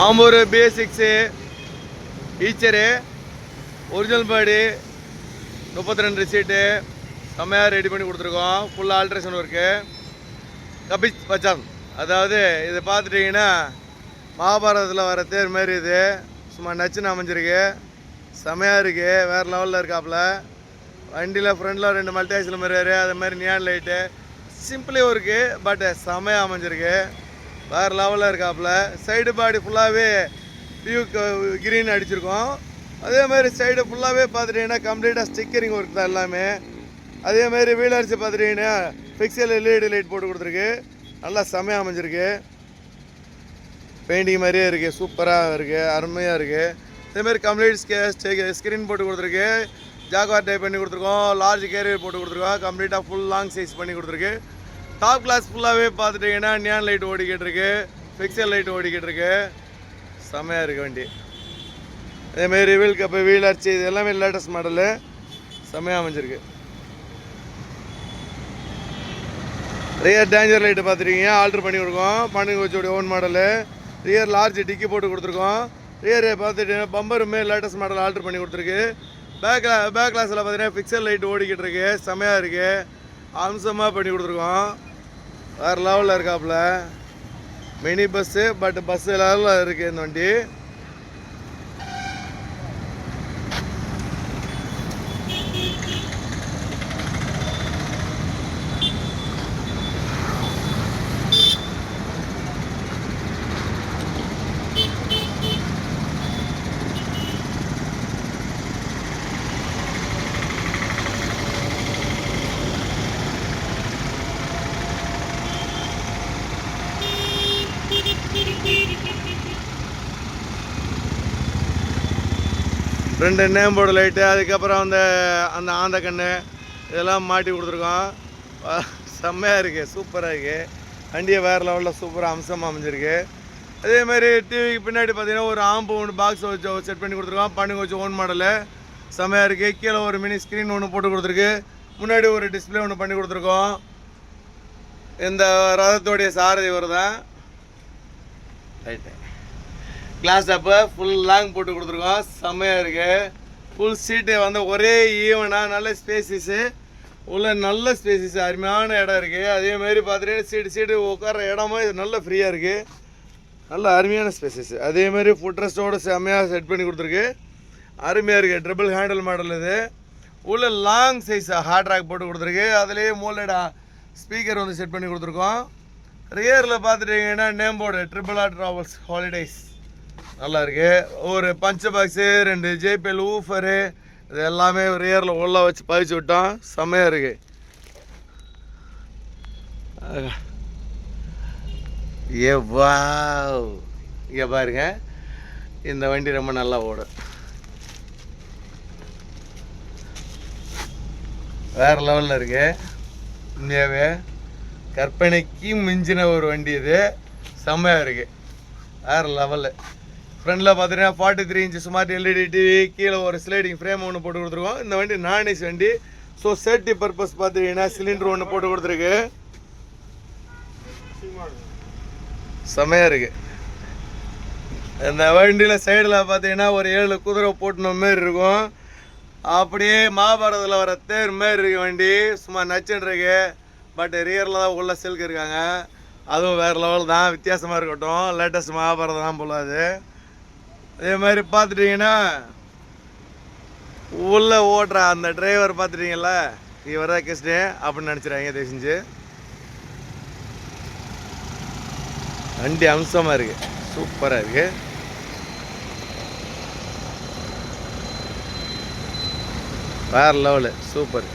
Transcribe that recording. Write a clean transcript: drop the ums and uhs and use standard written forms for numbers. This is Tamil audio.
ஆம்பூர் BS6 ஈச்சரு ஒரிஜினல் பாடி 32 சீட்டு செம்மையாக ரெடி பண்ணி கொடுத்துருக்கோம். ஃபுல்லாக ஆல்ட்ரேஷன் ஒர்க்கு. கபிச் பச்சான், அதாவது இதை பார்த்துட்டிங்கன்னா மகாபாரதத்தில் வர தேர் மாரி இது சும்மா நச்சுன்னு அமைஞ்சிருக்கு. செம்மையாக இருக்குது, வேறு லெவலில் இருக்காப்புல. வண்டியில் ஃப்ரண்டில் 2 மல்டிஆக்சில் மிரரு, அது மாதிரி neon light, simply work, but செம்மையாக அமைஞ்சிருக்கு. வேறு லெவலில் இருக்காப்புல. சைடு பாடி ஃபுல்லாகவே பியூ கிரீன் அடிச்சிருக்கோம். அதே மாதிரி சைடு ஃபுல்லாகவே பார்த்துட்டிங்கன்னா கம்ப்ளீட்டாக ஸ்டிக்கரிங் ஒர்க் தான் எல்லாமே. அதே மாதிரி வீலர்ஸ் பார்த்துட்டிங்கன்னா பிக்சல் LED லைட் போட்டு கொடுத்துருக்கு. நல்லா செம்மையாக அமைஞ்சிருக்கு. பெயிண்டிங் மாதிரியே இருக்குது, சூப்பராக இருக்குது, அருமையாக இருக்குது. அதேமாதிரி கம்ப்ளீட் ஸ்க்ரீன் போட்டு கொடுத்துருக்கு. ஜாக்வார் டைப் பண்ணி கொடுத்துருக்கோம். லார்ஜ் கேரியர் போட்டு கொடுத்துருக்கோம். கம்ப்ளீட்டாக ஃபுல் லாங் சைஸ் பண்ணி கொடுத்துருக்கு. டாப் கிளாஸ் ஃபுல்லாகவே பார்த்துட்டிங்கன்னா நியான் லைட் ஓடிக்கிட்டு இருக்கு, பிக்சல் லைட் ஓடிக்கிட்டு இருக்கு. செம்மையாக இருக்குது வண்டி. அதேமாரி வீல் கப்பு, வீல் அர்ச்சி, இது எல்லாமே லேட்டஸ்ட் மாடலு. செம்மையாக அமைஞ்சிருக்கு. ரியர் டேஞ்சர் லைட்டு பார்த்துருக்கீங்க, ஆல்ட்ரு பண்ணி கொடுக்கோம். பாண்டிங்கோச்சியோடைய ஓன் மாடலு. ரியர் லார்ஜ் டிக்கி போட்டு கொடுத்துருக்கோம். ரியர் பார்த்துட்டிங்கன்னா பம்பருமே லேட்டஸ்ட் மாடல் ஆல்ட்ரு பண்ணி கொடுத்துருக்கு. பேக் கிளாஸில் பார்த்தீங்கன்னா பிக்சல் லைட் ஓடிக்கிட்டு இருக்கு. செம்மையாக இருக்குது, அம்சமாக பண்ணி கொடுத்துருக்கோம். வேறு லெவலில் இருக்காப்புல. மினி பஸ்ஸு, பட் பஸ்ஸு லெவலில் இருக்குது இந்த வண்டி. ரெண்டு நேம் போர்டு லைட்டு, அதுக்கப்புறம் அந்த ஆந்த கண்ணு இதெல்லாம் மாட்டி கொடுத்துருக்கோம். செம்மையாக இருக்குது, சூப்பராக இருக்குது. வண்டியை வேறு லெவலில் சூப்பராக அம்சமாக அமைஞ்சிருக்கு. அதேமாதிரி டிவிக்கு பின்னாடி பார்த்தீங்கன்னா ஒரு ஆம்பு ஒன்று பாக்ஸ் வச்சு செட் பண்ணி கொடுத்துருக்கோம். பண்ணுங்க வச்சு ஓன் மாடலு. செம்மையாக இருக்குது. கீழே ஒரு மினி ஸ்க்ரீன் ஒன்று போட்டு கொடுத்துருக்கு. முன்னாடி ஒரு டிஸ்பிளே ஒன்று பண்ணி கொடுத்துருக்கோம். இந்த ரதத்தோடைய சாரதி வருதான் ரைட்டு. கிளாஸ் அப்போ ஃபுல் லாங் போட்டு கொடுத்துருக்கோம். செம்மையாக இருக்குது. ஃபுல் சீட்டு ஒரே ஈவனாக நல்ல ஸ்பேசிஸு உள்ள, நல்ல ஸ்பேசிஸ், அருமையான இடம் இருக்குது. அதேமாரி பார்த்துட்டு சீட்டு உட்கார இடமா இது நல்ல ஃப்ரீயாக இருக்குது. நல்ல அருமையான ஸ்பேசிஸ். அதேமாதிரி ஃபுட் ரெஸ்ட்டோடு செம்மையாக செட் பண்ணி கொடுத்துருக்கு. அருமையாக இருக்குது. ட்ரிபிள் ஹேண்டில் மாடல் இது. உள்ள லாங் சைஸ் ஹார்ட் ராக் போட்டு கொடுத்துருக்கு. அதுலேயே மூலடா ஸ்பீக்கர் செட் பண்ணி கொடுத்துருக்கோம். ரியரில் பார்த்துட்டிங்கன்னா name board RRR travels holidays நல்லா இருக்குது. ஒரு பஞ்ச பாக்ஸு, 2 JBL ஊஃபரு, இது எல்லாமே ரியரில் உள்ள வச்சு பதிச்சு விட்டோம். செம்மையாக இருக்குது. வாவ், இங்கே பாருங்க, இந்த வண்டி ரொம்ப நல்லா ஓடும். வேறு லெவலில் இருக்குது. உண்மையாகவே கற்பனைக்கு மிஞ்சின ஒரு வண்டி இது. செம்மையாக இருக்குது, வேறு லெவலு. ஃப்ரண்டில் பார்த்தீங்கன்னா 43 இன்ச்சு ஸ்மார்ட் LED டிவி, கீழே ஒரு ஸ்லைடிங் ஃப்ரேம் ஒன்று போட்டு கொடுத்துருக்கோம். இந்த வண்டி நான்-ஏசி வண்டி. ஸோ சேஃப்டி பர்பஸ் பார்த்தீங்கன்னா சிலிண்டர் ஒன்று போட்டு கொடுத்துருக்கு. செம்மையாக இருக்குது. இந்த வண்டியில் சைடில் பார்த்தீங்கன்னா ஒரு 7 குதிரை போட்டுன மாரி இருக்கும். அப்படியே மகாபாரதத்தில் வர தேர் மாரி இருக்குது வண்டி. சும்மா நச்சுன்னு இருக்கு. பட் ரியரில் தான் உள்ள சில்க் இருக்காங்க. அதுவும் வேறு லெவல் தான், வித்தியாசமாக இருக்கட்டும். லேட்டஸ்ட் மகாபாரதம் தான் போல அது. அதே மாதிரி பார்த்துட்டிங்கன்னா உள்ளே ஓட்டுற அந்த டிரைவர் பார்த்துட்டிங்களா, இவர் தான் கிறிஸ்டே அப்படின்னு நினச்சிடுறாங்க தயவு செஞ்சு. வண்டி அம்சமாக இருக்குது, சூப்பராக இருக்குது. வேறு லெவலு, சூப்பர்.